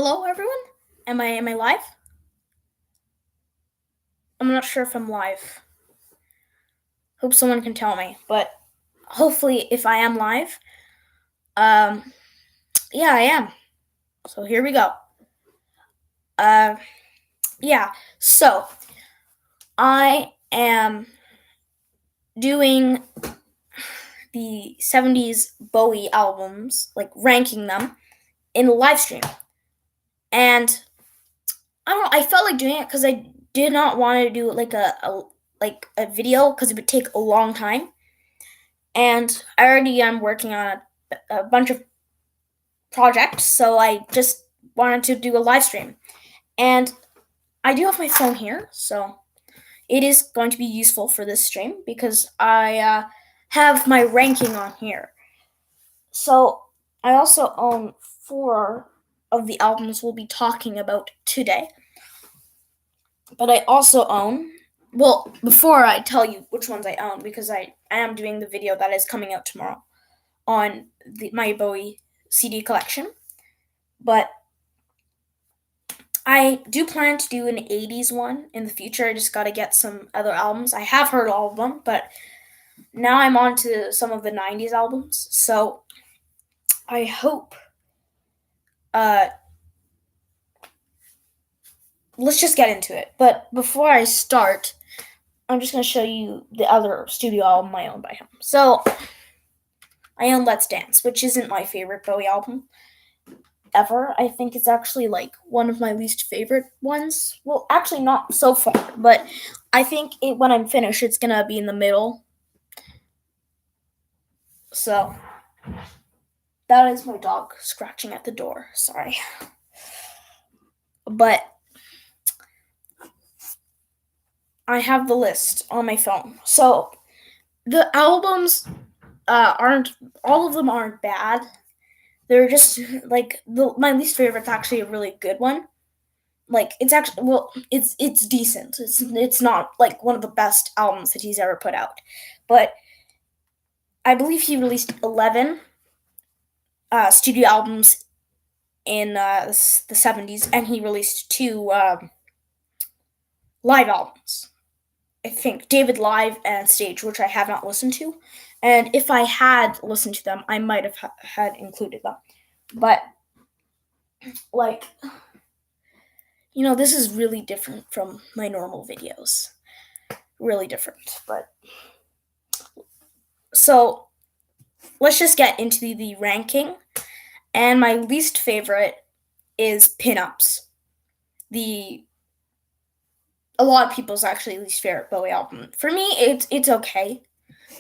Hello, everyone. Am I live? I'm not sure if I'm live. Hope someone can tell me. But hopefully, if I am live, um, yeah, I am. So here we go. Uh, yeah. So I am doing the 70's Bowie albums, like ranking them in a live stream, and I don't know. I felt like doing it because I did not want to do like a video because it would take a long time. And I already am working on a bunch of projects, so I just wanted to do a live stream. And I do have my phone here, so it is going to be useful for this stream because I have my ranking on here. So I also own four of the albums we'll be talking about today. But I also own, well, before I tell you which ones I own, because I am doing the video that is coming out tomorrow on my Bowie CD collection. But I do plan to do an 80's one in the future. I just got to get some other albums. I have heard all of them, but now I'm on to some of the 90's albums. So I hope. Uh, let's just get into it. But before I start, I'm just going to show you the other studio album I own by him. So I own Let's Dance, which isn't my favorite Bowie album ever. I think it's actually like one of my least favorite ones. Well, actually not so far, but I think when I'm finished, it's gonna be in the middle. So that is my dog scratching at the door. Sorry, but I have the list on my phone. So the albums aren't all of them aren't bad. They're just like my least favorite's actually a really good one. Like it's actually it's decent. It's not like one of the best albums that he's ever put out, but I believe he released 11 studio albums in the 70's, and he released two live albums. I think David Live and Stage, which I have not listened to, and if I had listened to them, I might have had included them, but like this is really different from my normal videos. Really different. But so let's just get into the ranking. And my least favorite is Pinups. A lot of people's actually least favorite Bowie album. For me, it's okay.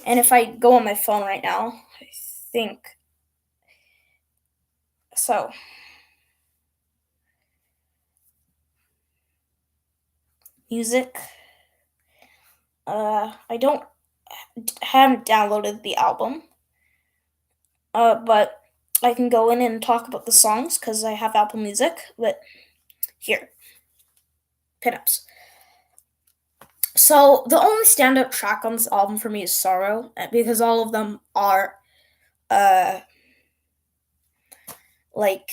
And if I go on my phone right now, I think so. Music. I haven't downloaded the album. But I can go in and talk about the songs because I have Apple Music. But here, Pinups. So the only standout track on this album for me is Sorrow, because all of them are uh like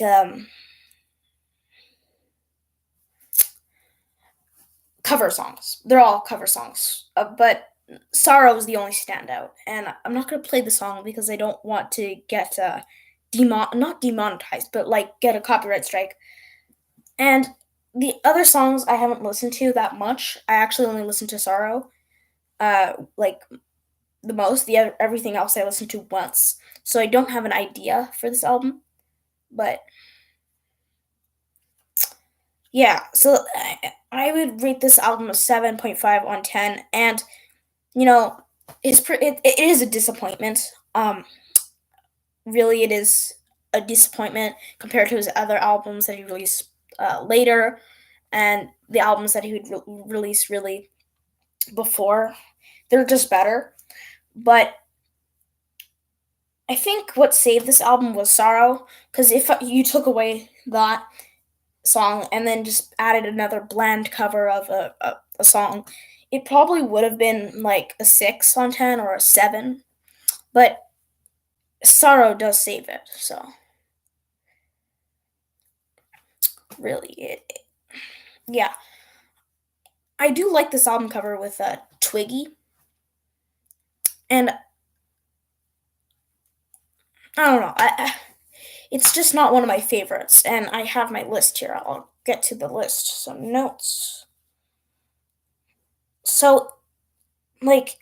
cover songs. They're all cover songs. But Sorrow is the only standout, and I'm not gonna play the song because I don't want to get not demonetized, but like get a copyright strike. And the other songs I haven't listened to that much. I actually only listened to Sorrow, like the most. Everything else I listened to once, so I don't have an idea for this album. But yeah, so I would rate this album a 7.5 on 10, and you know, it is a disappointment. Really, it is a disappointment compared to his other albums that he released later, and the albums that he would release really before. They're just better, but I think what saved this album was Sorrow, because if you took away that song and then just added another bland cover of a song, it probably would have been like a 6 on 10 or a 7. But Sorrow does save it, so. really. Yeah, I do like this album cover with Twiggy, and I don't know. It's just not one of my favorites, and I have my list here. I'll get to the list. Some notes. So, like,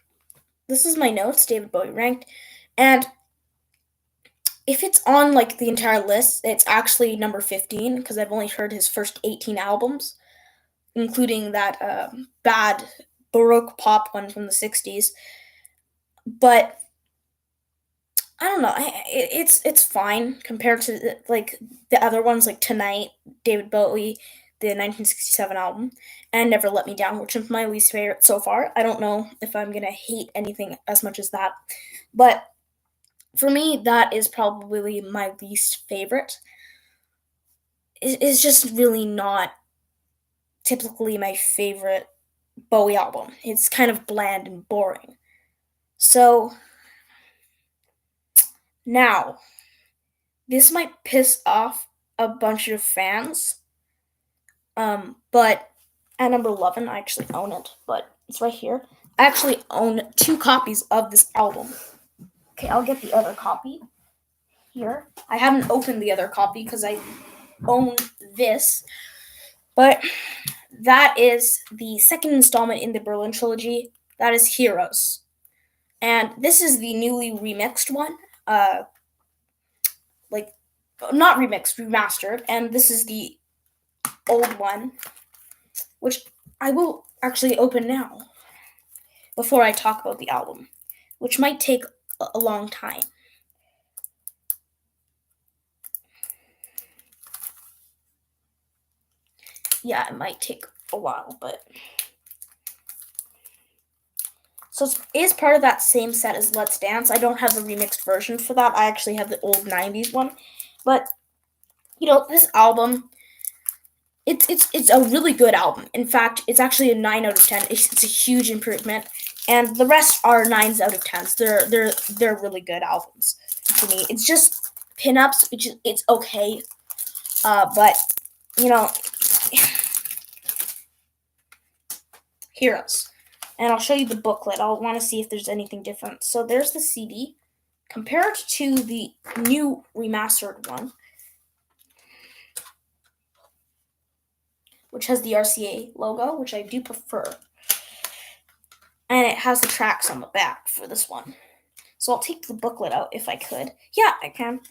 this is my notes, David Bowie ranked, and if it's on like the entire list, it's actually number 15 because I've only heard his first 18 albums, including that bad Baroque pop one from the 60s. But I don't know. It's fine compared to like the other ones, like Tonight, David Bowie, the 1967 album, and Never Let Me Down, which is my least favorite so far. I don't know if I'm gonna hate anything as much as that, but for me, that is probably my least favorite. It's just really not typically my favorite Bowie album. It's kind of bland and boring. So now, this might piss off a bunch of fans, but at number 11, I actually own it, but it's right here. I actually own two copies of this album. Okay, I'll get the other copy here. I haven't opened the other copy because I own this, but that is the second installment in the Berlin trilogy. That is Heroes. And this is the newly remixed one. Like, not remixed, remastered. And this is the old one, which I will actually open now before I talk about the album, which might take a long time. Yeah, it might take a while, but so it is part of that same set as Let's Dance. I don't have the remixed version for that. I actually have the old 90s one. But this album, it's a really good album. In fact, it's actually a 9 out of 10. It's a huge improvement. And the rest are 9s out of 10s. They're really good albums to me. It's just pinups, which is it's okay. But you know, Heroes. And I'll show you the booklet. I'll want to see if there's anything different. So there's the CD. Compared to the new remastered one, which has the RCA logo, which I do prefer. And it has the tracks on the back for this one. So I'll take the booklet out if I could. Yeah, I can.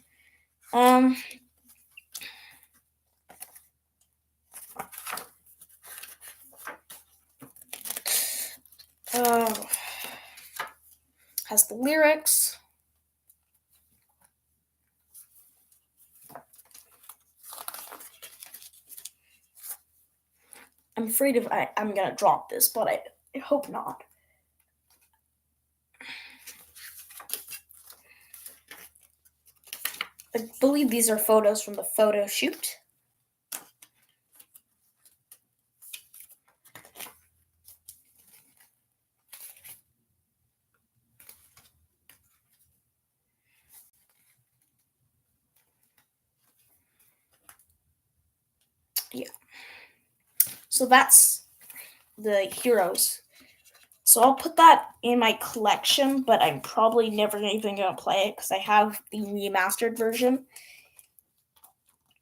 Has the lyrics. I'm afraid I'm gonna drop this, but I hope not. I believe these are photos from the photo shoot. Yeah. So that's the Heroes. So I'll put that in my collection, but I'm probably never even going to play it because I have the remastered version.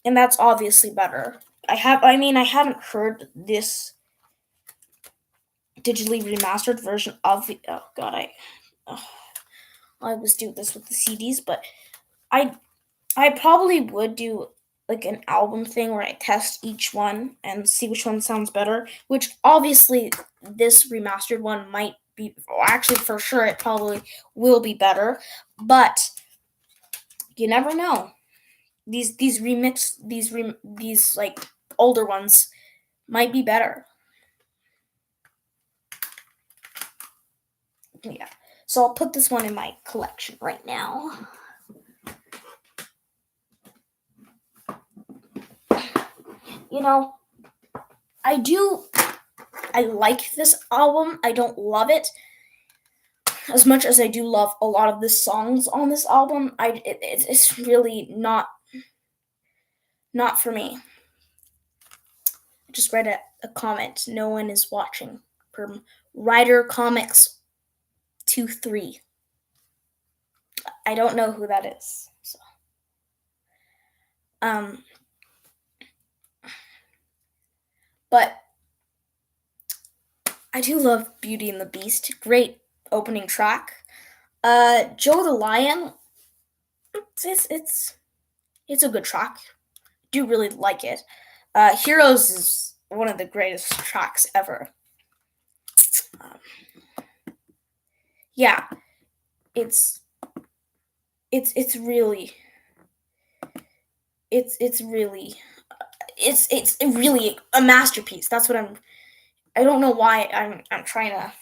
And that's obviously better. I haven't heard this digitally remastered version of the. Oh god, I always do this with the CDs, but I probably would do like an album thing where I test each one and see which one sounds better. Which obviously this remastered one might be, or actually for sure it probably will be better, but you never know. These like older ones might be better. Yeah. So I'll put this one in my collection right now. I like this album. I don't love it as much as I do love a lot of the songs on this album. It's really not for me. Just read a comment. No one is watching. From Rider Comics 23. I don't know who that is. So, um, but I do love Beauty and the Beast. Great opening track. Joe the Lion. It's a good track. Do really like it. Heroes is one of the greatest tracks ever. Um, yeah, it's it's really it's really it's really a masterpiece. That's what I'm. I don't know why I'm trying to.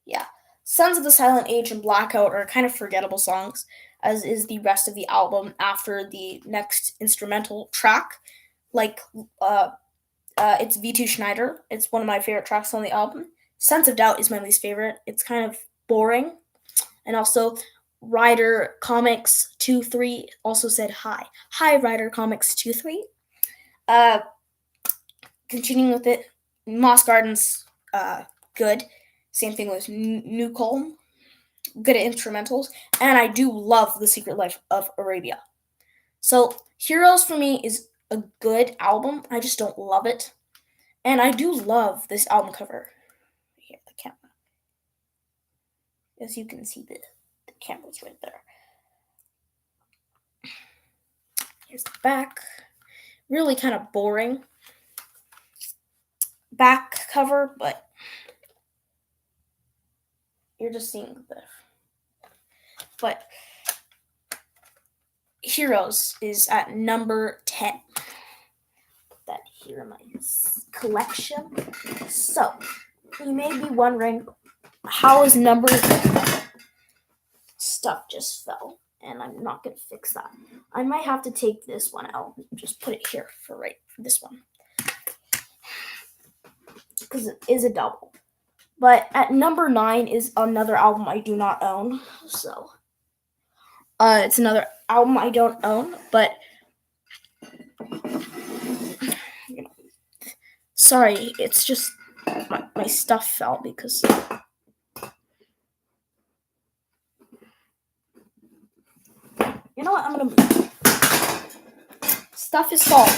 Yeah, Sons of the Silent Age and Blackout are kind of forgettable songs, as is the rest of the album after the next instrumental track. Like uh, it's V2 Schneider. It's one of my favorite tracks on the album. Sense of Doubt is my least favorite. It's kind of boring. And also, Rider Comics 23 also said hi. Hi, Rider Comics 23. Uh, Continuing with it, Moss Gardens, good. Same thing with New Colm, good at instrumentals. And I do love The Secret Life of Arabia. So, Heroes for me is a good album. I just don't love it. And I do love this album cover. Here, the camera. As you can see, the camera's right there. Here's the back. Really kind of boring back cover, but you're just seeing the. But Heroes is at number 10. Put that here in my collection. So, you may be wondering, how is number. Stuff just fell, and I'm not going to fix that. I might have to take this one out and just put it here for this one. Because it is a double. But at number 9 is another album I do not own. So, it's another album I don't own, but sorry, it's just my stuff fell because you know what? I'm gonna move. Stuff is falling. I'm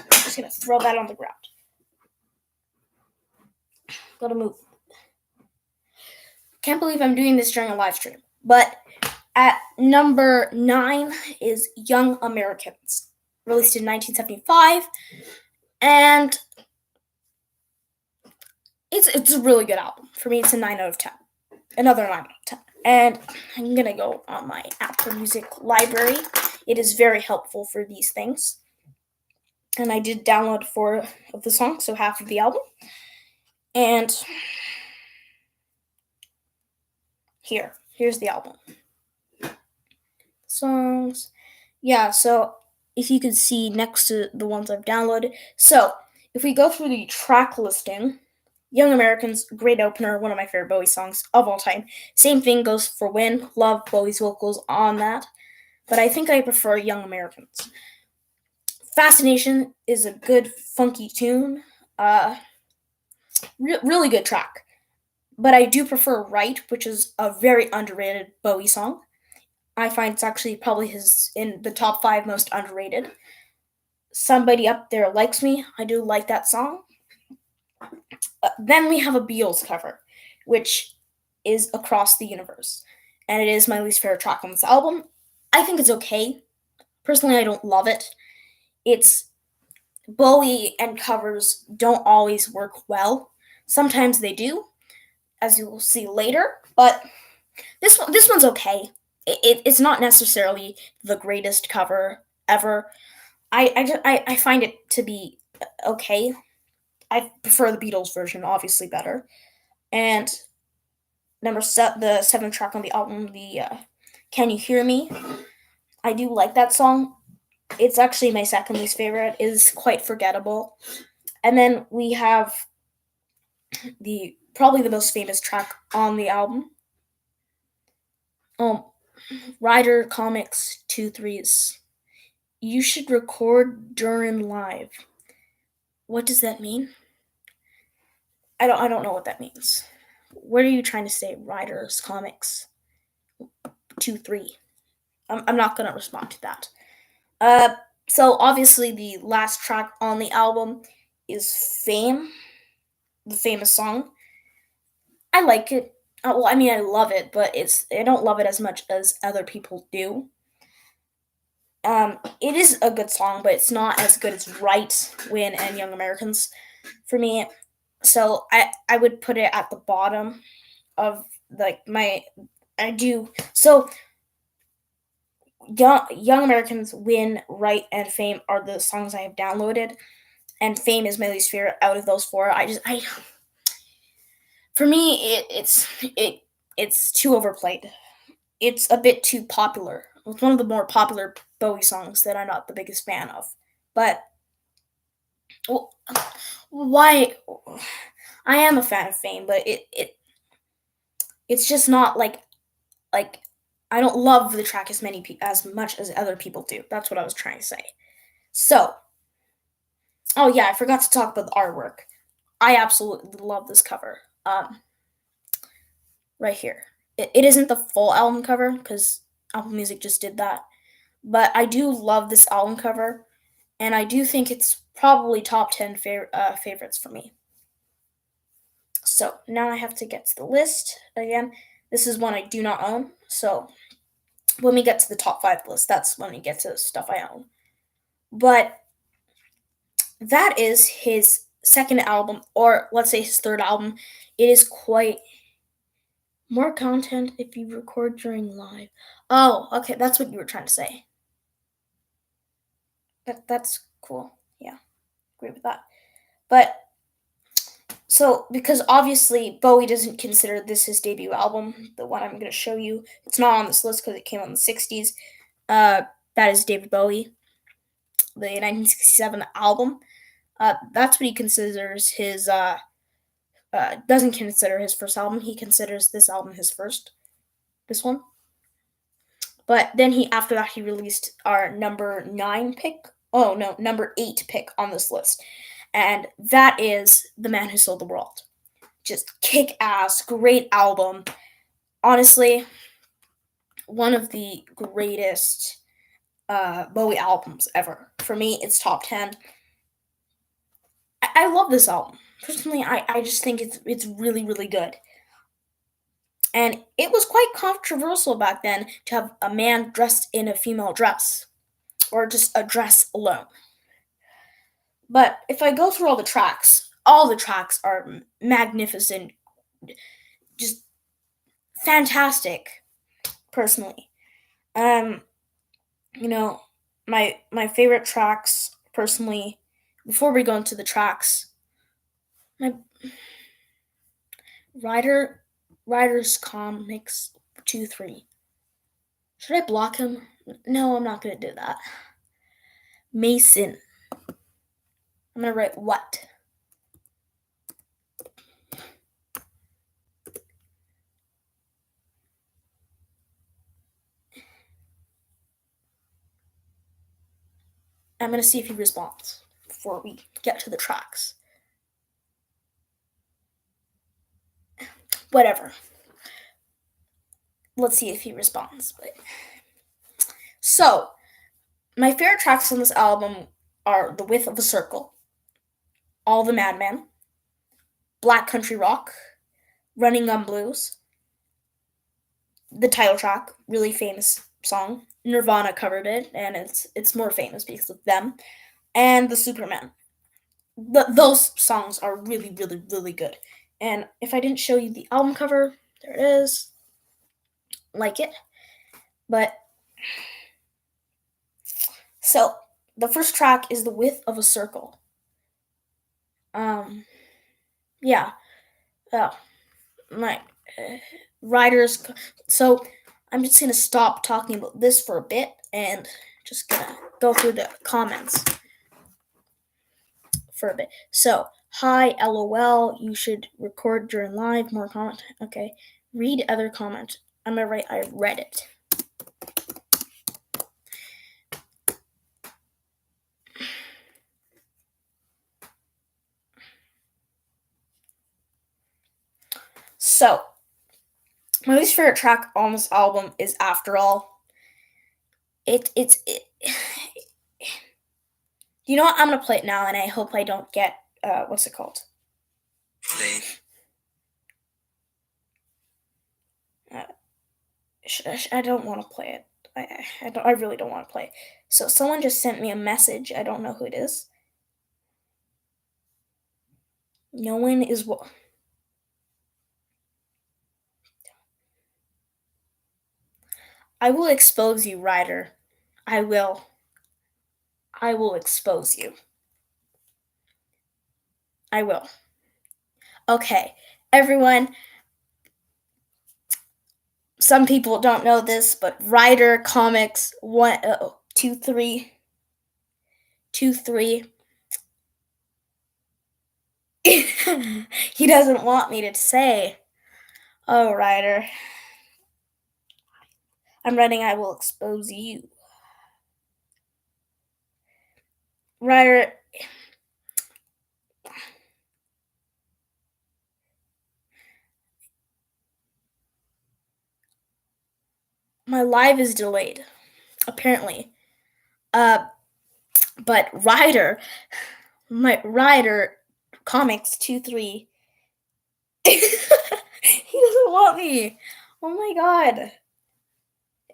just gonna throw that on the ground. Gotta move. Can't believe I'm doing this during a live stream. But at number 9 is Young Americans, released in 1975, and it's a really good album. For me, it's a 9 out of 10. Another 9 out of 10. And I'm gonna go on my Apple Music library. It is very helpful for these things. And I did download 4 of the songs, so half of the album. And here's the album. Songs. Yeah, so if you could see next to the ones I've downloaded. So if we go through the track listing, Young Americans, great opener, one of my favorite Bowie songs of all time. Same thing goes for Win. Love Bowie's vocals on that. But I think I prefer Young Americans. Fascination is a good, funky tune. Really good track. But I do prefer Right, which is a very underrated Bowie song. I find it's actually probably in the top 5 most underrated. Somebody Up There Likes Me. I do like that song. Then we have a Beatles cover, which is Across the Universe. And it is my least favorite track on this album. I think it's okay. Personally, I don't love it. It's Bowie and covers don't always work well. Sometimes they do, as you will see later. But this one's okay. It's not necessarily the greatest cover ever. I find it to be okay. I prefer the Beatles version, obviously better. And the 7th track on the album, the Can You Hear Me? I do like that song. It's actually my second least favorite. It is quite forgettable. And then we have probably the most famous track on the album. Rider Comics 23's You should record during live. What does that mean? I don't know what that means. What are you trying to say, writers, comics? 2, 3. I'm not gonna respond to that. Uh, so obviously the last track on the album is "Fame," the famous song. I like it. Well, I mean, I love it, but I don't love it as much as other people do. It is a good song, but it's not as good as "Right," "Win," and "Young Americans" for me. So I would put it at the bottom of like my I do so Young Americans, "Win," "Right," and "Fame" are the songs I have downloaded, and "Fame" is my least favorite out of those four. I for me it's too overplayed. It's a bit too popular. It's one of the more popular Bowie songs that I'm not the biggest fan of. But well, why? I am a fan of Fame, but it's just not like I don't love the track as much as other people do. That's what I was trying to say. So, oh yeah, I forgot to talk about the artwork. I absolutely love this cover. Right here. It isn't the full album cover because Apple Music just did that, but I do love this album cover, and I do think it's probably top 10 favorites for me. So now I have to get to the list again. This is one I do not own. So when we get to the top 5 list, that's when we get to stuff I own. But that is his second album, or let's say his third album. It is quite more content if you record during live. Oh, okay, that's what you were trying to say. That's cool. Yeah, agree with that. But so because obviously Bowie doesn't consider this his debut album, the one I'm going to show you. It's not on this list because it came out in the '60s. That is David Bowie, the 1967 album. That's what he considers his. Doesn't consider his first album. He considers this album his first. This one. But then after that he released our number 9 pick. Oh no, number 8 pick on this list, and that is "The Man Who Sold the World." Just kick ass, great album. Honestly, one of the greatest Bowie albums ever. For me, it's top 10. I love this album. Personally, I just think it's really, really good. And it was quite controversial back then to have a man dressed in a female dress, or just a dress alone. But if I go through all the tracks are magnificent, just fantastic, personally. Um, you know, my favorite tracks, personally, before we go into the tracks, my Writers Comics 2, 3. Should I block him? No, I'm not gonna do that. Mason. I'm gonna write what? I'm gonna see if he responds before we get to the tracks. Whatever. Let's see if he responds. So, my favorite tracks on this album are "The Width of a Circle," "All the Madmen," "Black Country Rock," "Running on Blues," the title track, really famous song. Nirvana covered it, and it's more famous because of them. And "The Superman." Those songs are really, really, really good. And if I didn't show you the album cover, there it is. Like it. But so the first track is "The Width of a Circle." Yeah. Oh, my writers. So I'm just gonna stop talking about this for a bit and just gonna go through the comments for a bit. So, "Hi, LOL. You should record during live. More content." Okay. Read other comment. Am I right? I read it. So, my least favorite track on this album is After All. It you know what? I'm gonna play it now, and I hope I don't get what's it called? Play. I don't want to play it. I really don't want to play it. So someone just sent me a message. I don't know who it is. No one is what. I will expose you, Ryder. I will. I will expose you. I will. Okay, everyone. Some people don't know this, but Ryder Comics 1 2 3 2 3. He doesn't want me to say. Oh, Ryder. I'm writing. I will expose you. Ryder. My live is delayed, apparently. But my Ryder Comics 2 3. He doesn't want me. Oh my god.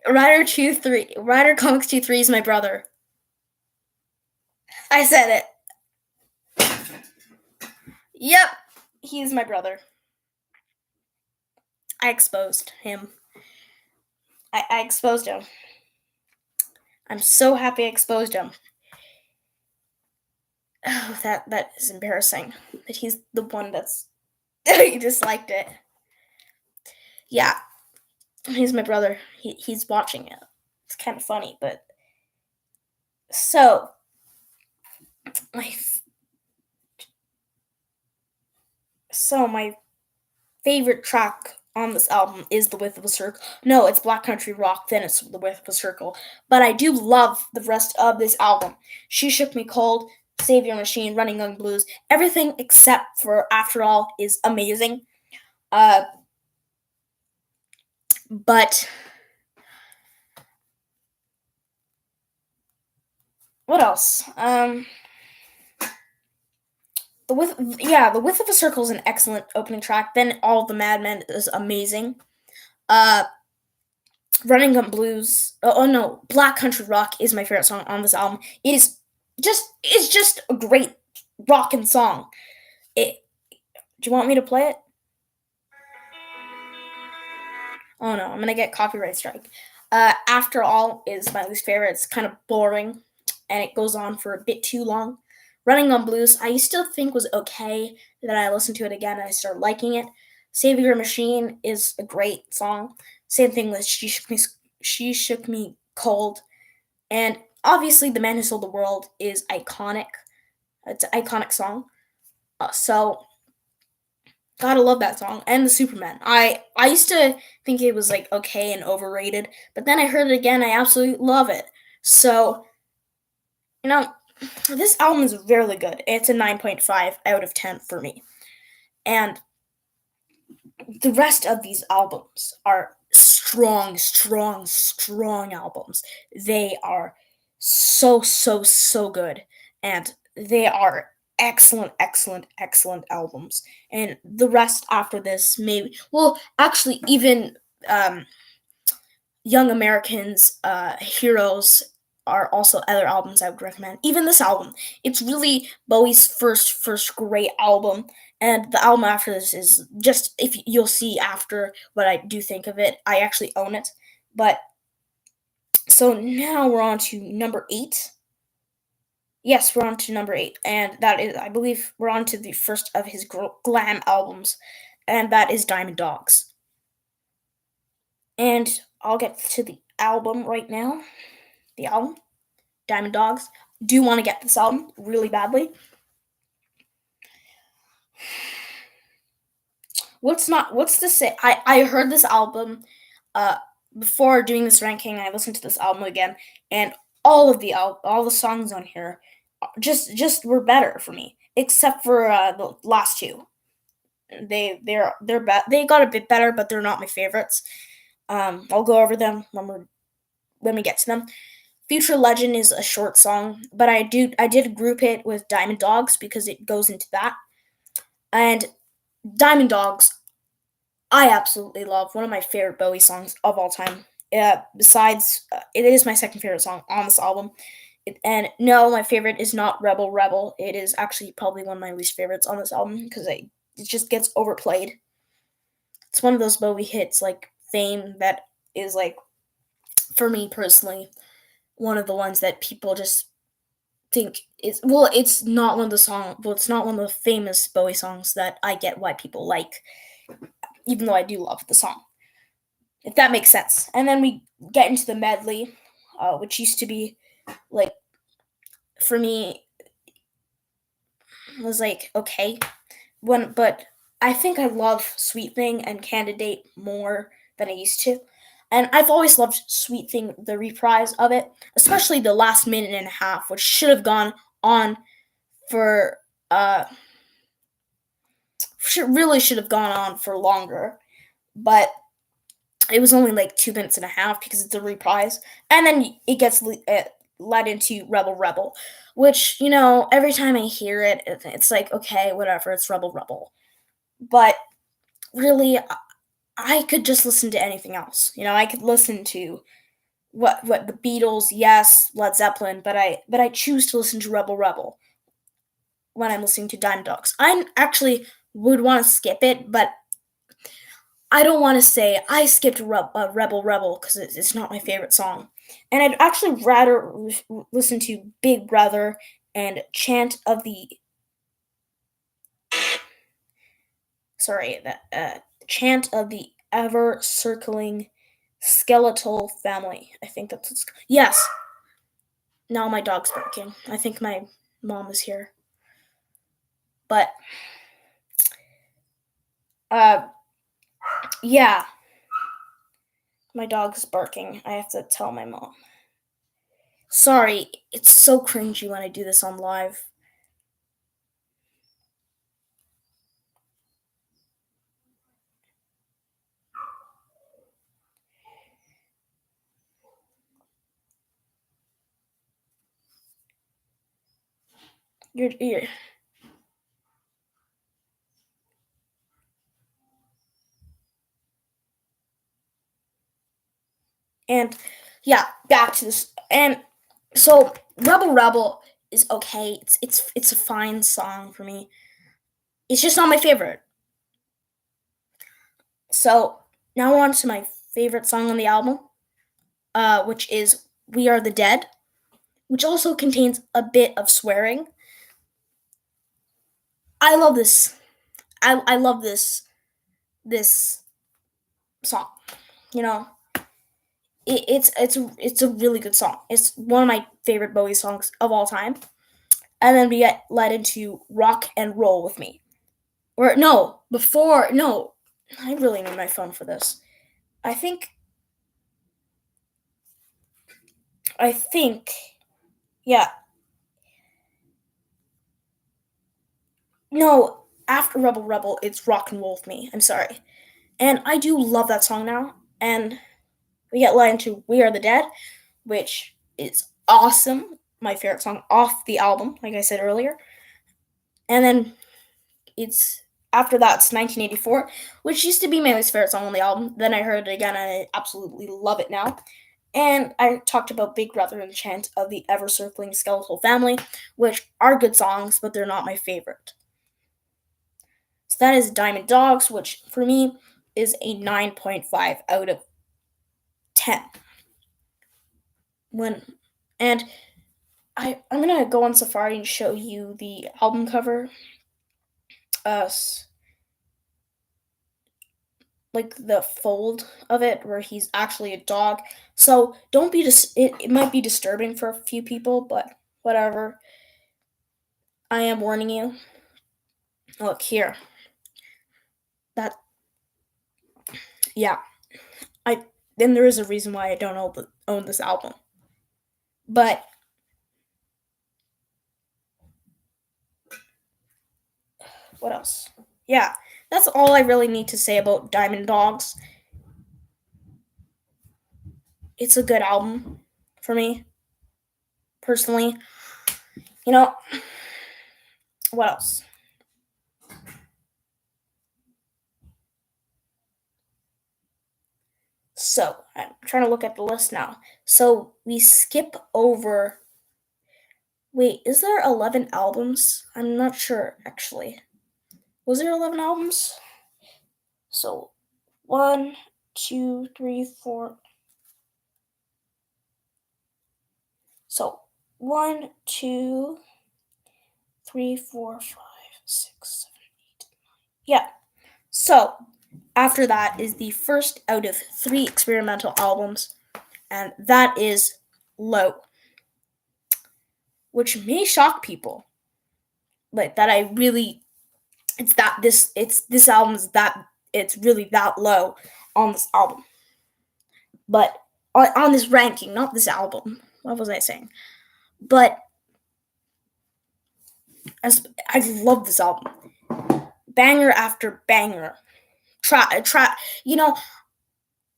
Ryder Comics 2 3 is my brother. I said it. Yep, he's my brother. I exposed him. I exposed him. I'm so happy I exposed him. Oh, that is embarrassing. That he's the one that's he disliked it. Yeah, he's my brother. He's watching it. It's kind of funny, but so my my favorite track on this album is The Width of a Circle. No, it's Black Country Rock, then it's The Width of a Circle. But I do love the rest of this album. She Shook Me Cold, Savior Machine, Running Young Blues, everything except for After All is amazing. But what else? The Width of a Circle is an excellent opening track. Then All of the Madmen is amazing. Running Gun Blues. Oh no, Black Country Rock is my favorite song on this album. It's just a great rockin' song. Do you want me to play it? Oh no, I'm gonna get copyright strike. After All is my least favorite. It's kind of boring, and it goes on for a bit too long. Running on Blues, I used to think was okay. Then I listened to it again and I started liking it. Savior Machine is a great song. Same thing with She Shook Me Cold. And obviously The Man Who Sold the World is iconic. It's an iconic song. So gotta love that song. And the Superman. I used to think it was like okay and overrated, but then I heard it again, I absolutely love it. So, this album is really good. It's a 9.5 out of 10 for me. And the rest of these albums are strong, strong, strong albums. They are so, so, so good. And they are excellent, excellent, excellent albums. And the rest after this, maybe, well, actually, even Young Americans, Heroes are also other albums I would recommend. Even this album, it's really Bowie's first great album, and the album after this is just, if you'll see after what I do think of it, I actually own it. But so now we're on to number 8. Yes, we're on to number 8, and that is, I believe, we're on to the first of his glam albums, and that is Diamond Dogs. And I'll get to the album right now. The album, Diamond Dogs. Do want to get this album really badly. What's to say? I heard this album before doing this ranking. I listened to this album again, and all the songs on here just were better for me, except for the last two. they got a bit better, but they're not my favorites. I'll go over them when we get to them. Future Legend is a short song, but I did group it with Diamond Dogs because it goes into that. And Diamond Dogs, I absolutely love. One of my favorite Bowie songs of all time. Besides, it is my second favorite song on this album. And no, my favorite is not Rebel Rebel. It is actually probably one of my least favorites on this album because it just gets overplayed. It's one of those Bowie hits like Fame that is like, for me personally, one of the ones that people just think is, well, it's not one of the it's not one of the famous Bowie songs that I get why people like, even though I do love the song, if that makes sense. And then we get into the medley, which used to be like, for me, was like okay, but I think I love Sweet Thing and Candidate more than I used to. And I've always loved Sweet Thing, the reprise of it, especially the last minute and a half, which should have gone on for really should have gone on for longer, but it was only like 2 minutes and a half because it's a reprise, and then it gets led into Rebel Rebel, which every time I hear it, it's like okay, whatever, it's Rebel Rebel, but really, I could just listen to anything else. I could listen to what the Beatles, yes, Led Zeppelin, but I choose to listen to Rebel Rebel when I'm listening to Diamond Dogs. I actually would want to skip it, but I don't want to say I skipped Rebel Rebel because it's not my favorite song. And I'd actually rather listen to Big Brother and Chant of the Ever Circling Skeletal Family. I think yes. Now my dog's barking. I think my mom is here. But yeah, my dog's barking. I have to tell my mom. Sorry, it's so cringy when I do this on live. You're and yeah, back to this. And so Rebel Rebel is okay. It's a fine song for me. It's just not my favorite. So now we're on to my favorite song on the album, which is "We Are the Dead," which also contains a bit of swearing. I love this. I love this song. You know, it's a really good song. It's one of my favorite Bowie songs of all time. And then we get led into "Rock and Roll with Me." Or no, before no, I really need my phone for this. I think I think yeah. No, after Rebel Rebel, it's "Rock and Roll with Me." I'm sorry. And I do love that song now. And we get led into "We Are the Dead," which is awesome. My favorite song off the album, like I said earlier. And then it's after that, it's 1984, which used to be my least favorite song on the album. Then I heard it again and I absolutely love it now. And I talked about Big Brother and Chant of the Ever Circling Skeletal Family, which are good songs, but they're not my favorite. So that is Diamond Dogs, which for me is a 9.5 out of 10. When and I'm gonna go on Safari and show you the album cover. Uh, like the fold of it where he's actually a dog. So don't be it might be disturbing for a few people, but whatever. I am warning you. Look here. That yeah. I then there is a reason why I don't own this album. But what else? Yeah. That's all I really need to say about Diamond Dogs. It's a good album for me, personally. You know, what else? So, I'm trying to look at the list now. So, we skip over. Wait, is there 11 albums? I'm not sure, actually. Was there 11 albums? So, one, two, three, four. So, one, two, three, four, five, six, seven, eight. Yeah. So, after that is the first out of three experimental albums, and that is Low, which may shock people. Like that, I really it's this album's that it's really that low on this album, but on this ranking, not this album. What was I saying? But as I love this album, banger after banger. Try. You know,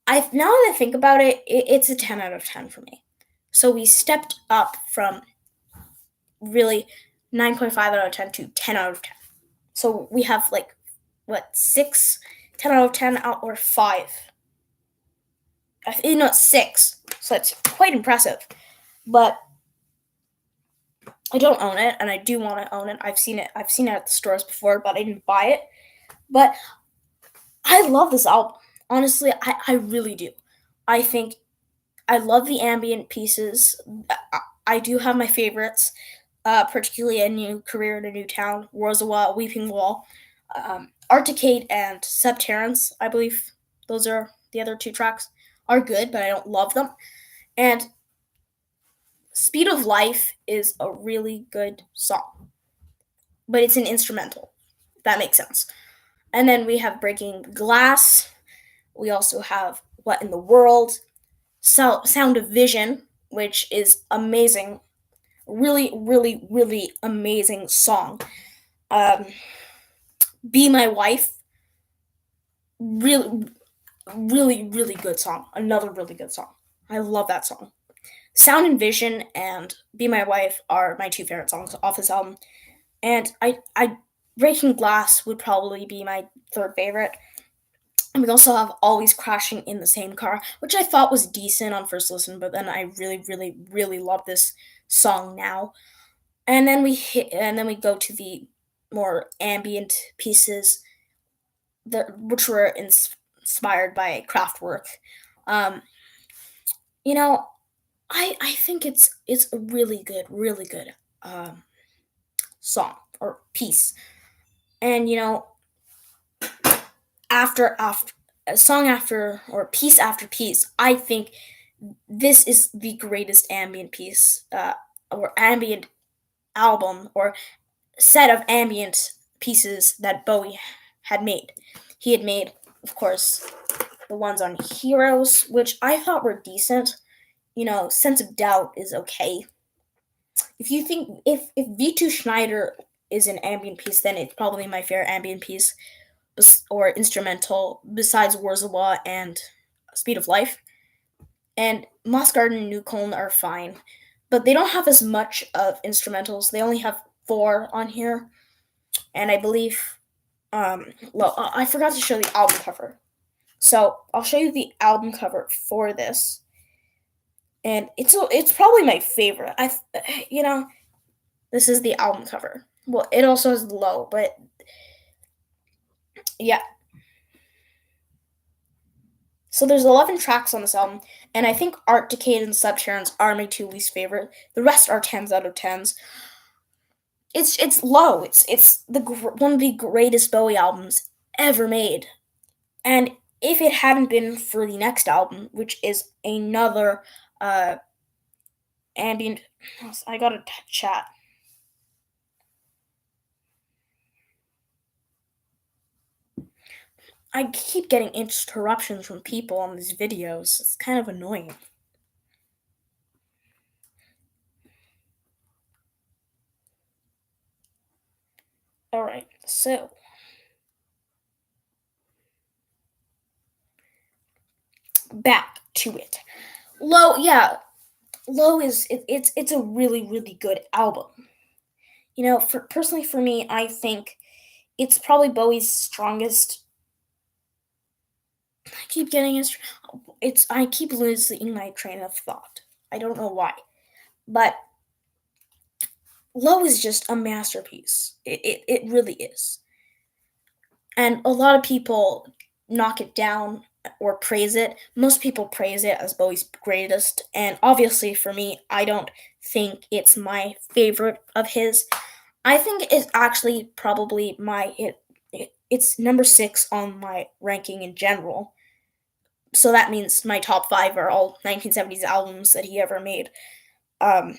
I now that I think about it, it's a 10 out of 10 for me. So we stepped up from really 9.5 out of 10 to 10 out of 10. So we have like what 6, 10 out of 10 out or 5. No, 6. So it's quite impressive. But I don't own it, and I do want to own it. I've seen it. I've seen it at the stores before, but I didn't buy it. But I love this album. Honestly, I really do. I think I love the ambient pieces. I do have my favorites, particularly A New Career in a New Town, Rosawa, Weeping Wall, Arcticade, and Subterrance. I believe those are the other two tracks. Are good, but I don't love them. And Speed of Life is a really good song, but it's an instrumental. If that makes sense. And then we have Breaking Glass. We also have What in the World, Sound of Vision, which is amazing. Really, really, really amazing song. Um, Be My Wife, really, really, really good song. Another really good song. I love that song. Sound and Vision and Be My Wife are my two favorite songs off this album. And Breaking Glass would probably be my third favorite. And we also have Always Crashing in the Same Car, which I thought was decent on first listen, but then I really, really, really love this song now. And then we go to the more ambient pieces, which were inspired by Kraftwerk. Um, you know, I think it's a really good um, song or piece. And after a song after or piece after piece, I think this is the greatest ambient piece or ambient album or set of ambient pieces that Bowie had made. He had made, of course, the ones on Heroes, which I thought were decent. Sense of Doubt is okay. If you think if V2 Schneider is an ambient piece, then it's probably my favorite ambient piece or instrumental besides Warzawa and Speed of Life. And Moss Garden and New Cologne are fine, but they don't have as much of instrumentals. They only have 4 on here, and I believe well, I forgot to show the album cover. So I'll show you the album cover for this, and it's probably my favorite. This is the album cover. Well, it also has Low, but yeah. So there's 11 tracks on this album, and I think Art Decade and Subterrans are my two least favorite. The rest are 10s out of 10s. It's low. It's one of the greatest Bowie albums ever made. And if it hadn't been for the next album, which is another ambient, I got a chat. I keep getting interruptions from people on these videos. It's kind of annoying. All right, so back to it. Low, yeah, Low it's a really good album. For personally for me, I think it's probably Bowie's strongest. I keep getting it's I keep losing my train of thought. I don't know why, but Low is just a masterpiece. It really is, and a lot of people knock it down or praise it. Most people praise it as Bowie's greatest, and obviously for me, I don't think it's my favorite of his. I think it's actually probably it's number 6 on my ranking in general. So that means my top 5 are all 1970s albums that he ever made. Um,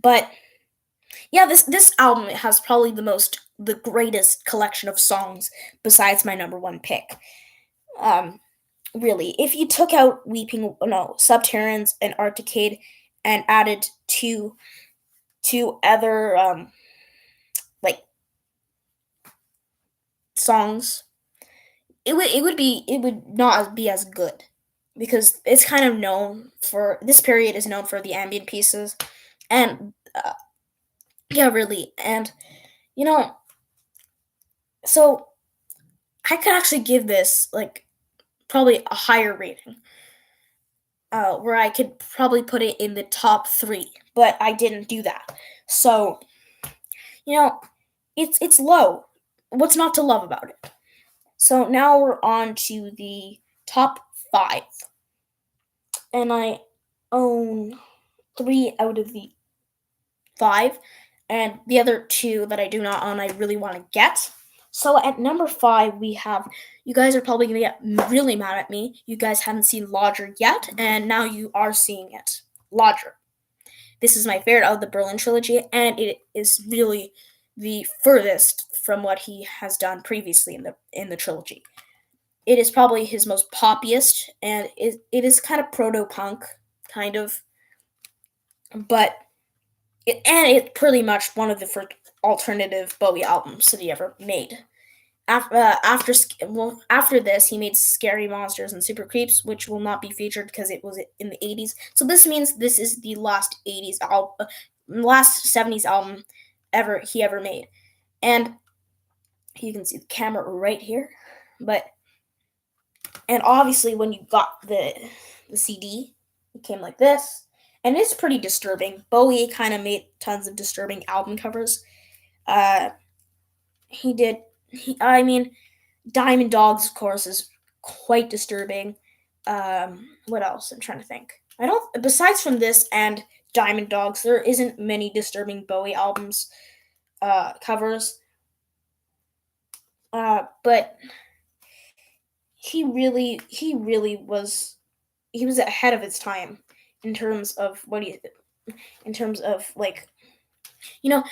but yeah, this album has probably the greatest collection of songs besides my number 1 pick. Um, really, if you took out Weeping, no, Subterraneans and Arcade and added two other like songs, it would not be as good because it's kind of known for this period is known for the ambient pieces and yeah, really, and you know, so I could actually give this like probably a higher rating, where I could probably put it in the top 3, but I didn't do that. So you know, it's low. What's not to love about it? So now we're on to the top 5, and I own 3 out of the 5, and the other 2 that I do not own, I really want to get. So at number 5, we have. You guys are probably gonna get really mad at me. You guys haven't seen Lodger yet, and now you are seeing it. Lodger. This is my favorite out of the Berlin trilogy, and it is really the furthest from what he has done previously in the trilogy. It is probably his most poppiest, and it is kind of proto punk, kind of, but it's pretty much one of the first alternative Bowie albums that he ever made. After this, he made Scary Monsters and Super Creeps, which will not be featured because it was in the 80s. So this means this is the last 80s album, last 70s album he ever made, and you can see the camera right here. But and obviously, when you got the CD, it came like this, and it's pretty disturbing. Bowie kind of made tons of disturbing album covers. Uh, he did. I mean, Diamond Dogs, of course, is quite disturbing. What else? I'm trying to think. I don't. Besides from this and Diamond Dogs, there isn't many disturbing Bowie albums covers. But he was ahead of his time in terms of in terms of like you know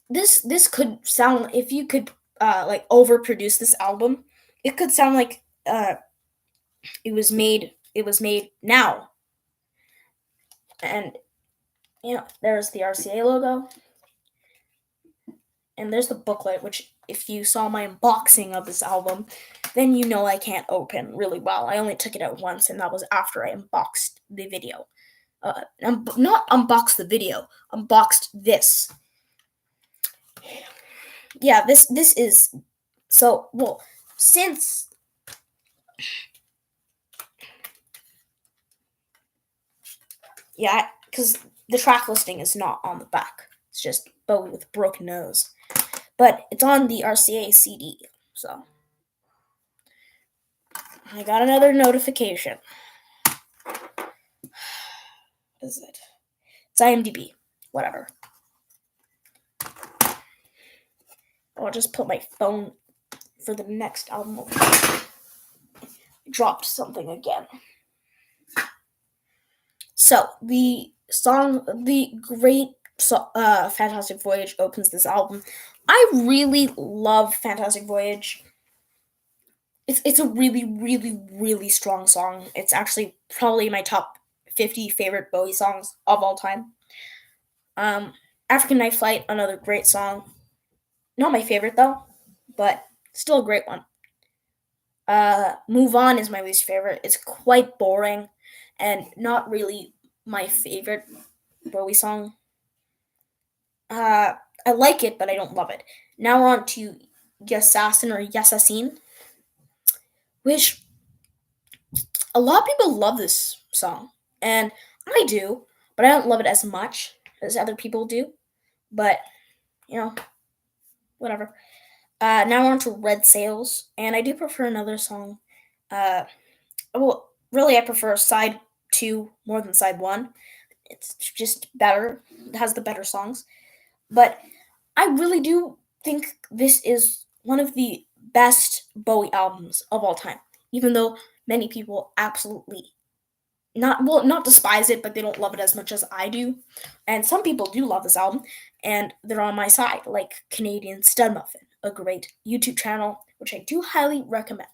this could sound if you could like overproduce this album, it could sound like it was made now. And there's the RCA logo, and there's the booklet, which if you saw my unboxing of this album, then I can't open really well. I only took it out once, and that was after I unboxed the video. Not unboxed the video, unboxed this. Yeah, this is so well since because the track listing is not on the back. It's just Bowie with a broken nose, but it's on the RCA CD. So I got another notification. What is it? It's IMDb. Whatever. I'll just put my phone for the next album. I dropped something again. So the song, the great Fantastic Voyage opens this album. I really love Fantastic Voyage. It's a really strong song. It's actually probably my top 50 favorite Bowie songs of all time. African Night Flight, another great song. Not my favorite though, but still a great one. Move On is my least favorite. It's quite boring and not really my favorite Bowie song. Uh, I like it, but I don't love it. Now we're on to Yassassin or Yassassin, which a lot of people love this song, and I do, but I don't love it as much as other people do. But you know, whatever. Now we're on to Red Sails, and I do prefer another song. Uh, well, really, I prefer side two more than side one. It's just better. It has the better songs. But I really do think this is one of the best Bowie albums of all time. Even though many people absolutely not despise it, but they don't love it as much as I do. And some people do love this album, and they're on my side, like Canadian Stud Muffin, a great YouTube channel which I do highly recommend.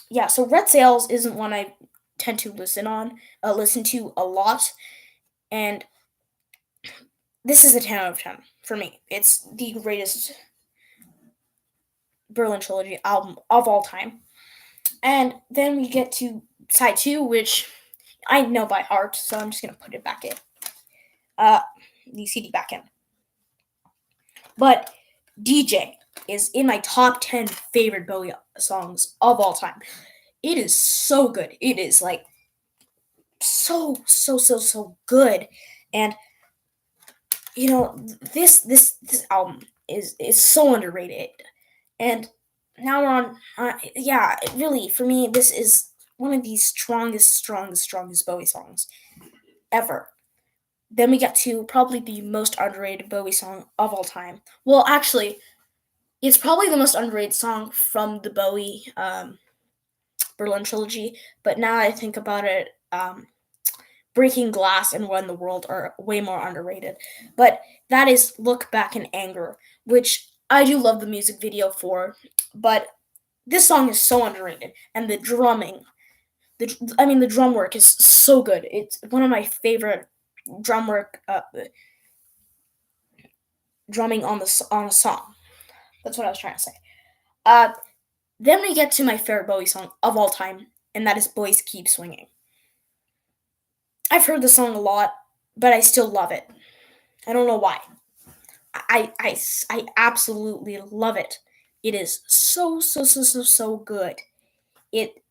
Yeah, so Red Sails isn't one I tend to listen to a lot, and this is a 10 out of 10 for me. It's the greatest Berlin Trilogy album of all time. And then we get to side two, which I know by heart, so I'm just gonna put it back in. Uh, the CD back in. But DJ is in my top 10 favorite Bowie songs of all time. It is so good. It is like so good. And this album is so underrated. And now we're on yeah, really for me this is one of the strongest Bowie songs ever. Then we get to probably the most underrated Bowie song of all time. Well, actually, it's probably the most underrated song from the Bowie Berlin trilogy. But now I think about it, Breaking Glass and Run the World are way more underrated. But that is Look Back in Anger, which I do love the music video for. But this song is so underrated, and the drumming, the drum work is so good. It's one of my favorite drum work, drumming on a song. That's what I was trying to say. Uh, then we get to my favorite Bowie song of all time, and that is Boys Keep Swinging. I've heard the song a lot, but I still love it. I don't know why. I absolutely love it. It is so good. It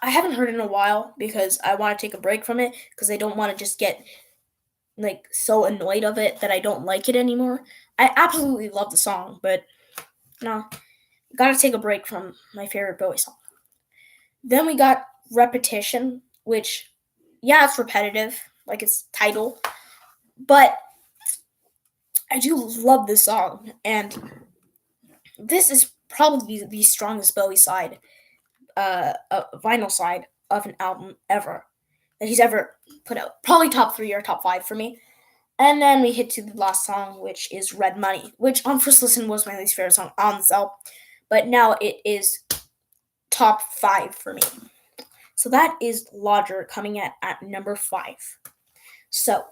I haven't heard it in a while because I want to take a break from it because I don't want to just get like so annoyed of it that I don't like it anymore. I absolutely love the song, but no, gotta take a break from my favorite Bowie song. Then we got Repetition, which yeah, it's repetitive, like its title, but I do love this song, and this is probably the strongest Bowie side, vinyl side of an album ever that he's ever put out. Probably top three or top five for me. And then we hit to the last song, which is Red Money, which on first listen was my least favorite song on this album, but now it is top five for me. So that is Lodger coming at number five. So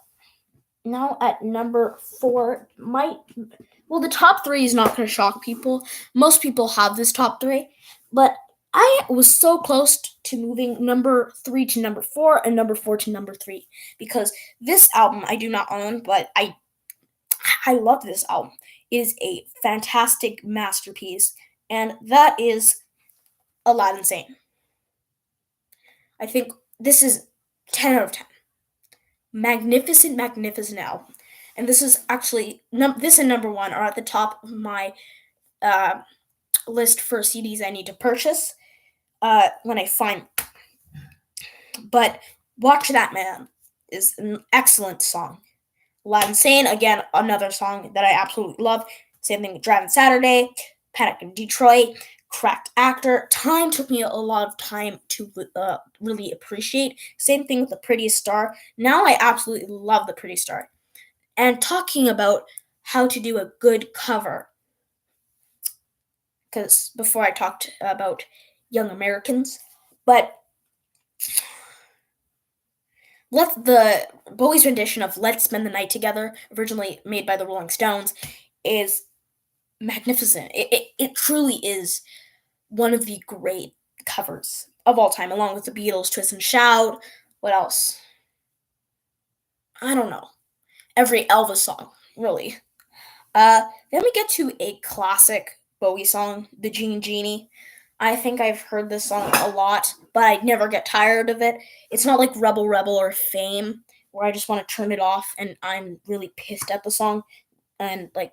now at number four, the top three is not going to shock people. Most people have this top three, but I was so close to moving number three to number four and number four to number three because this album I do not own, but I love this album. It is a fantastic masterpiece, and that is Aladdin Sane. I think this is 10 out of 10. Magnificent album. And this is actually, this and number one are at the top of my uh, list for CDs I need to purchase when I find them. But Watch That Man is an excellent song. Aladdin Sane, again, another song that I absolutely love. Same thing with Driving Saturday, Panic in Detroit, Cracked Actor. Time took me a lot of time to really appreciate. Same thing with The Prettiest Star. Now I absolutely love The Prettiest Star. And talking about how to do a good cover, because before I talked about Young Americans, but the Bowie's rendition of "Let's Spend the Night Together," originally made by the Rolling Stones, is magnificent. It truly is one of the great covers of all time, along with the Beatles, Twist and Shout. What else? I don't know. Every Elvis song, really. Then we get to a classic Bowie song, "The Gene Genie." I think I've heard this song a lot, but I never get tired of it. It's not like Rebel Rebel or Fame, where I just want to turn it off and I'm really pissed at the song and like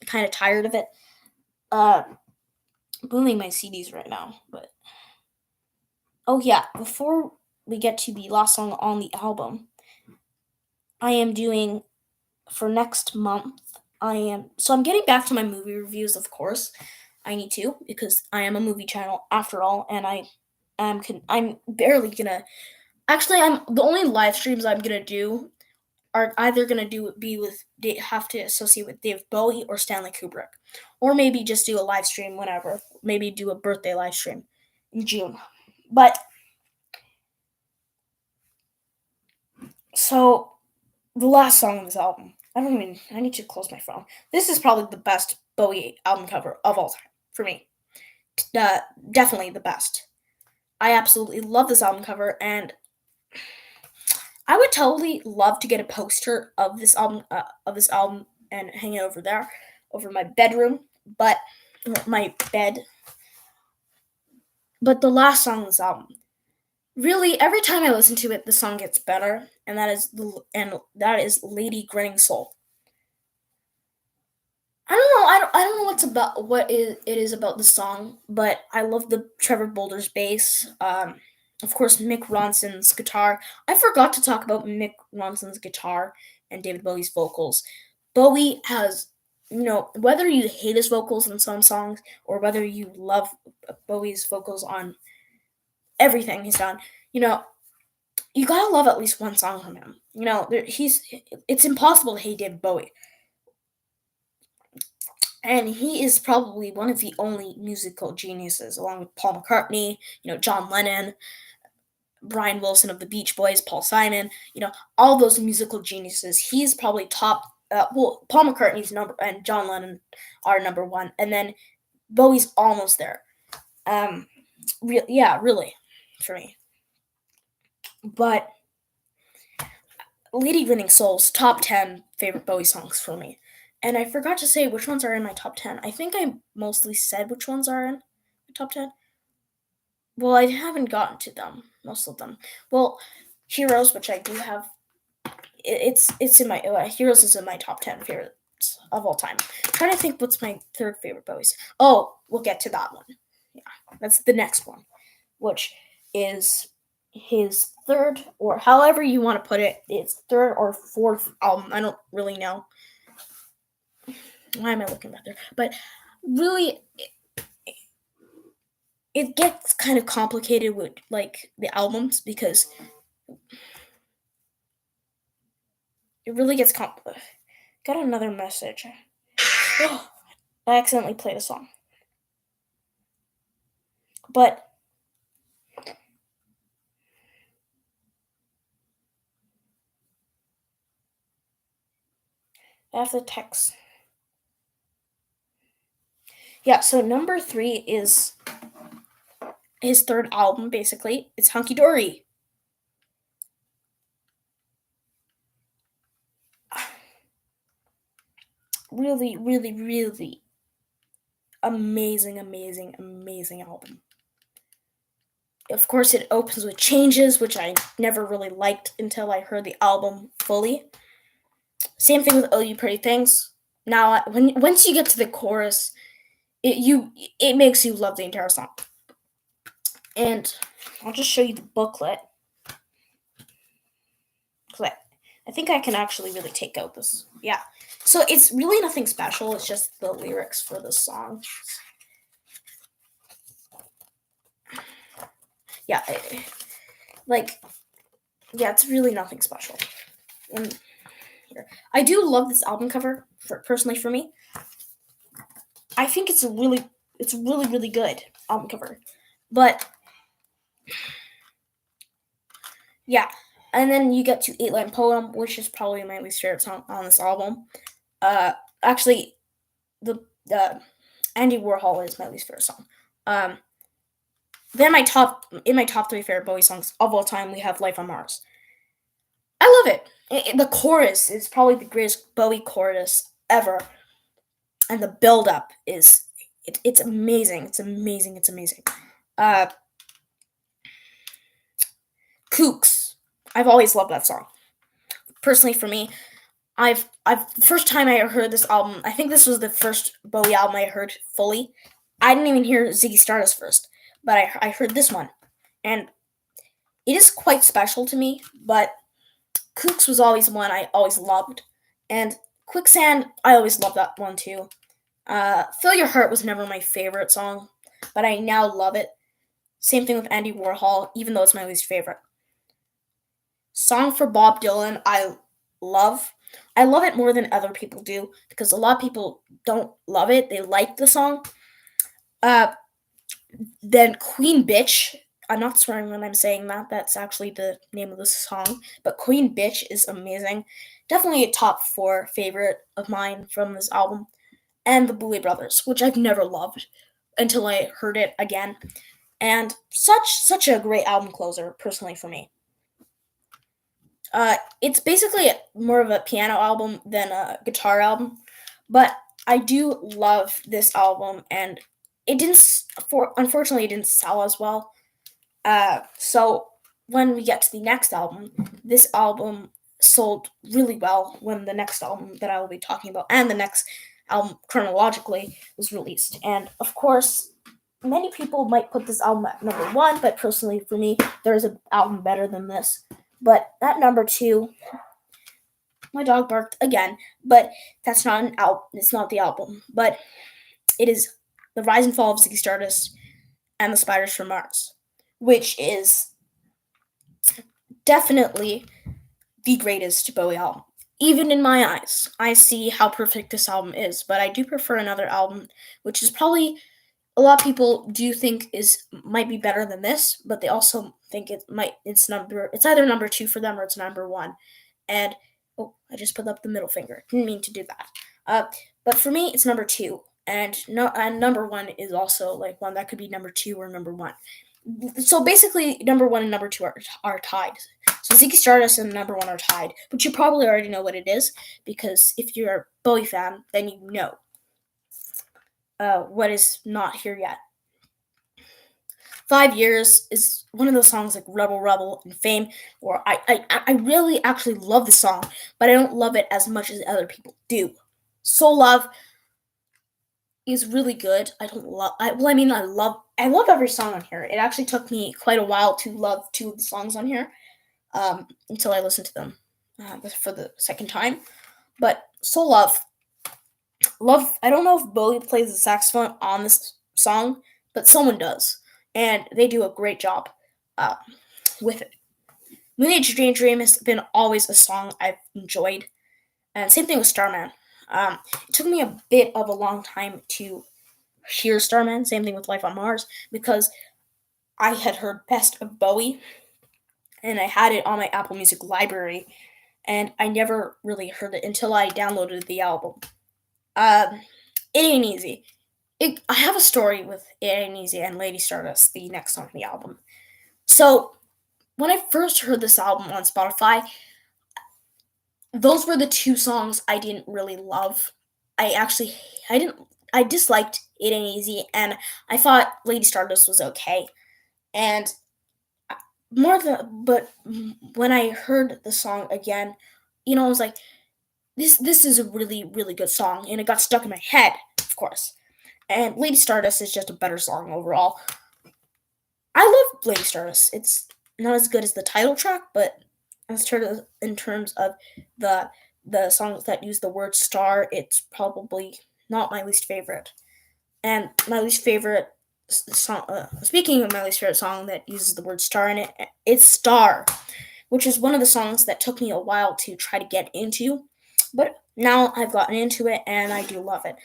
kind of tired of it. Uh, booming my CDs right now, but oh yeah, before we get to the last song on the album, I am doing for next month. I'm getting back to my movie reviews, of course. I need to because I am a movie channel after all, and I'm barely gonna. Actually, I'm the only live streams I'm gonna do are either gonna do be with have to associate with Dave Bowie or Stanley Kubrick, or maybe just do a live stream whenever. Maybe do a birthday live stream in June. But so the last song on this album. I need to close my phone. This is probably the best Bowie album cover of all time for me. Uh, Definitely the best. I absolutely love this album cover, and I would totally love to get a poster of this album, and hang it over there, over my bedroom. But my bed. But the last song on this album, really, every time I listen to it, the song gets better, and that is "Lady Grinning Soul." I don't know. I don't know it is about the song, but I love the Trevor Bolder's bass. Of course, Mick Ronson's guitar. I forgot to talk about Mick Ronson's guitar and David Bowie's vocals. Bowie has, whether you hate his vocals in some songs or whether you love Bowie's vocals on everything he's done, you know, you gotta love at least one song from him. It's impossible to hate David Bowie. And he is probably one of the only musical geniuses, along with Paul McCartney, John Lennon, Brian Wilson of the Beach Boys, Paul Simon, all those musical geniuses. He's probably top. Paul McCartney's number and John Lennon are number one, and then Bowie's almost there. Yeah, really, for me. But Lady Grinning Soul's top 10 favorite Bowie songs for me. And I forgot to say which ones are in my top 10. I think I mostly said which ones are in my top 10. Well, I haven't gotten to them, most of them. Well, Heroes, which I do have, it's in my, Heroes is in my top 10 favorites of all time. I'm trying to think what's my third favorite Bowie song. Oh, we'll get to that one. Yeah, that's the next one, which is his third, or however you want to put it, it's third or fourth album. I don't really know. Why am I looking back there? But really, it gets kind of complicated with like the albums because it really gets complicated. Got another message. Oh, I accidentally played a song. But I have the text. Yeah, so number 3 is his third album, basically. It's Hunky Dory. Really, really, really amazing, amazing, amazing album. Of course, it opens with Changes, which I never really liked until I heard the album fully. Same thing with Oh You Pretty Things. Now, once you get to the chorus, it makes you love the entire song. And I'll just show you the booklet. I think I can actually really take out this. Yeah. So it's really nothing special. It's just the lyrics for the song. Yeah. It's really nothing special. And here. I do love this album cover, personally for me. I think it's really, really good album cover. But yeah, and then you get to Eight Line Poem, which is probably my least favorite song on this album. Actually, the uh, Andy Warhol is my least favorite song. Um, then my top in my top three favorite Bowie songs of all time, we have "Life on Mars." I love it. The chorus is probably the greatest Bowie chorus ever, and the build up is it's amazing. It's amazing. It's amazing. Uh, Kooks. I've always loved that song. Personally, for me, I've the first time I heard this album, I think this was the first Bowie album I heard fully. I didn't even hear Ziggy Stardust first, but I heard this one, and it is quite special to me. But Kooks was always one I always loved, and Quicksand I always loved that one too. Fill Your Heart was never my favorite song, but I now love it. Same thing with Andy Warhol, even though it's my least favorite. Song for Bob Dylan, love. I love it more than other people do because a lot of people don't love it. They like the song. Uh, then Queen Bitch. I'm not swearing when I'm saying that. That's actually the name of the song. But Queen Bitch is amazing. Definitely a top four favorite of mine from this album. And the Bowie Brothers, which I've never loved until I heard it again. And such a great album closer, personally for me. It's basically more of a piano album than a guitar album, but I do love this album, and it didn't. For unfortunately, it didn't sell as well. So when we get to the next album, this album sold really well when the next album that I will be talking about and the next album chronologically was released. And of course, many people might put this album at number one, but personally for me, there is an album better than this. But at number two, my dog barked again, but that's not an album. It's not the album, but it is The Rise and Fall of Ziggy Stardust and The Spiders from Mars, which is definitely the greatest Bowie album. Even in my eyes, I see how perfect this album is, but I do prefer another album, which is probably a lot of people do think is might be better than this, but they also think it's either number two for them or it's number one. And oh, I just put up the middle finger. Didn't mean to do that. But for me, it's number two, and no, and number one is also like one that could be number two or number one. So basically, number one and number two are tied. So Ziggy Stardust and number one are tied, but you probably already know what it is because if you're a Bowie fan, then you know what is not here yet. 5 Years is one of those songs like Rebel Rebel and Fame, where I really actually love the song, but I don't love it as much as other people do. Soul Love is really good. I don't love. Well, I mean, I love every song on here. It actually took me quite a while to love two of the songs on here, until I listened to them for the second time. But Soul Love. I don't know if Bowie plays the saxophone on this song, but someone does, and they do a great job uh, with it. Moon Age Dream has been always a song I've enjoyed, and same thing with Starman. It took me a bit of a long time to hear Starman. Same thing with Life on Mars because I had heard Best of Bowie, and I had it on my Apple Music library, and I never really heard it until I downloaded the album. Um, it ain't easy. I have a story with It Ain't Easy and Lady Stardust, the next song on the album. So when I first heard this album on Spotify, those were the two songs I didn't really love. I actually I didn't I disliked It Ain't Easy, and I thought Lady Stardust was okay. And more than but when I heard the song again, I was like, this is a really really good song, and it got stuck in my head, of course. And Lady Stardust is just a better song overall. I love Lady Stardust. It's not as good as the title track, but in terms of the the songs that use the word star, it's probably not my least favorite. And my least favorite song, speaking of my least favorite song that uses the word star in it, it's Star, which is one of the songs that took me a while to try to get into. But now I've gotten into it and I do love it.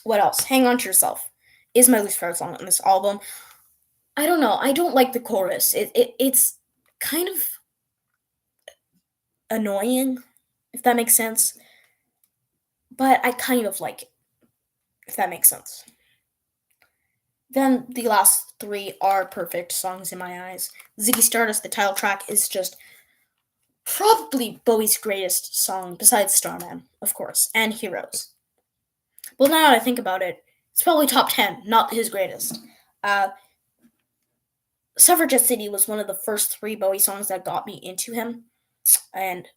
What else? Hang On to Yourself is my least favorite song on this album. I don't know. I don't like the chorus. It's kind of annoying, if that makes sense. but I kind of like it, if that makes sense. Then the last three are perfect songs in my eyes. Ziggy Stardust, the title track, is just probably Bowie's greatest song, besides Starman, of course, and Heroes. Well, now that I think about it, it's probably top 10, not his greatest. Uh, Suffragette City was one of the first three Bowie songs that got me into him, and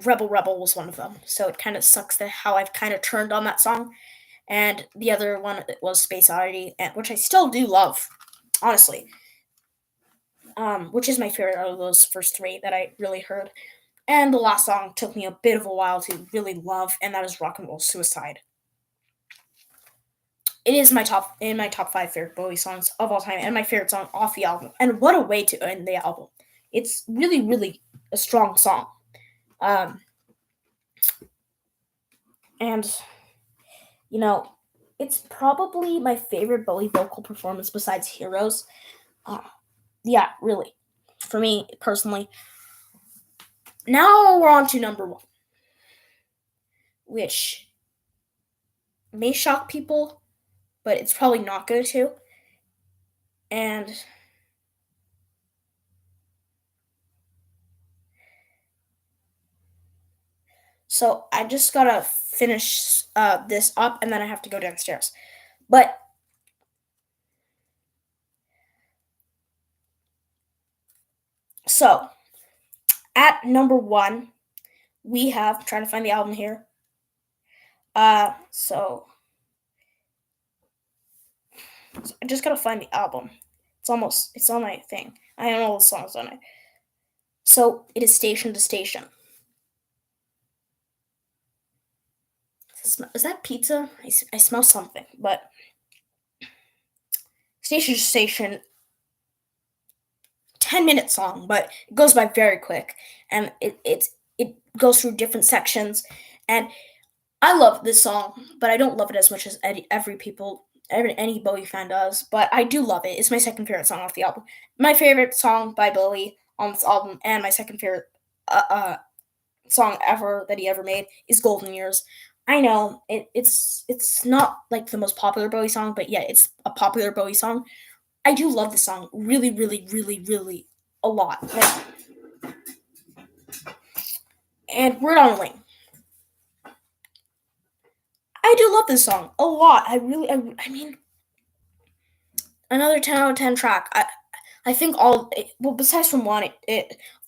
Rebel Rebel was one of them. So it kind of sucks that how I've kind of turned on that song. And the other one was Space Oddity, which I still do love, honestly. Which is my favorite out of those first three that I really heard. And the last song took me a bit of a while to really love, and that is Rock and Roll Suicide. It is my top five favorite Bowie songs of all time, and my favorite song off the album. And what a way to end the album! It's really, really a strong song. Um, and you know, it's probably my favorite Bowie vocal performance besides Heroes. Uh, yeah, really, for me personally. Now we're on to number one, which may shock people, but it's probably not going to. And so I just gotta finish this up, and then I have to go downstairs. But so at number one, we have trying to find the album here. So I just gotta find the album. It's on my thing. I don't know all the songs on it. So it is Station to Station. Is that pizza? I smell something, but Station to Station, 10-minute song, but it goes by very quick, and it goes through different sections, and I love this song, but I don't love it as much as any Bowie fan does. But I do love it. It's my second favorite song off the album. My favorite song by Bowie on this album, and my second favorite song ever that he ever made is "Golden Years." I know it's not like the most popular Bowie song, but yeah, it's a popular Bowie song. I do love this song really, really, really, really a lot. And Word on a Wing. I do love this song a lot. I mean, another 10 out of 10 track. I think well, besides from one,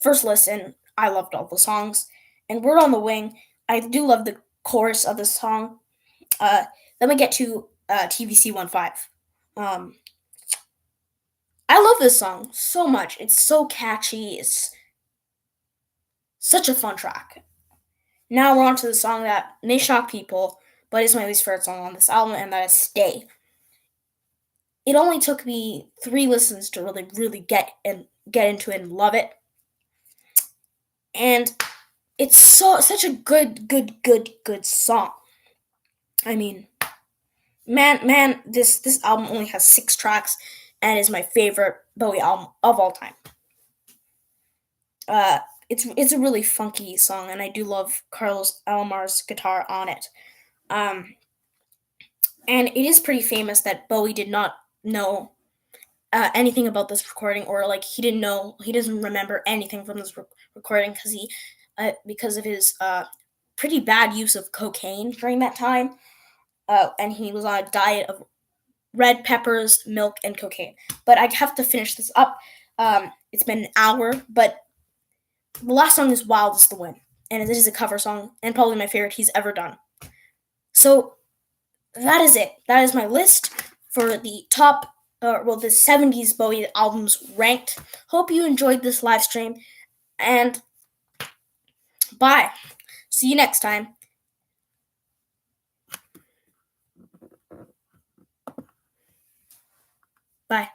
first listen, I loved all the songs. And Word on the Wing, I do love the chorus of this song. Then we get to TVC 15. I love this song so much. It's so catchy. It's such a fun track. Now we're on to the song that may shock people, but is my least favorite song on this album, and that is Stay. It only took me 3 listens to really, really get into it and love it. And it's such a good song. I mean, man, this album only has 6 tracks and is my favorite Bowie album of all time. It's a really funky song, and I do love Carlos Alomar's guitar on it. Um, and it is pretty famous that Bowie did not know anything about this recording, or like he doesn't remember anything from this recording because of his pretty bad use of cocaine during that time, and he was on a diet of red peppers, milk, and cocaine. But I have to finish this up. It's been an hour, but the last song is "Wild Is the Wind," and it is a cover song, and probably my favorite he's ever done. So that is it. That is my list for the the 70s Bowie albums ranked. Hope you enjoyed this live stream, and bye. See you next time. Bye.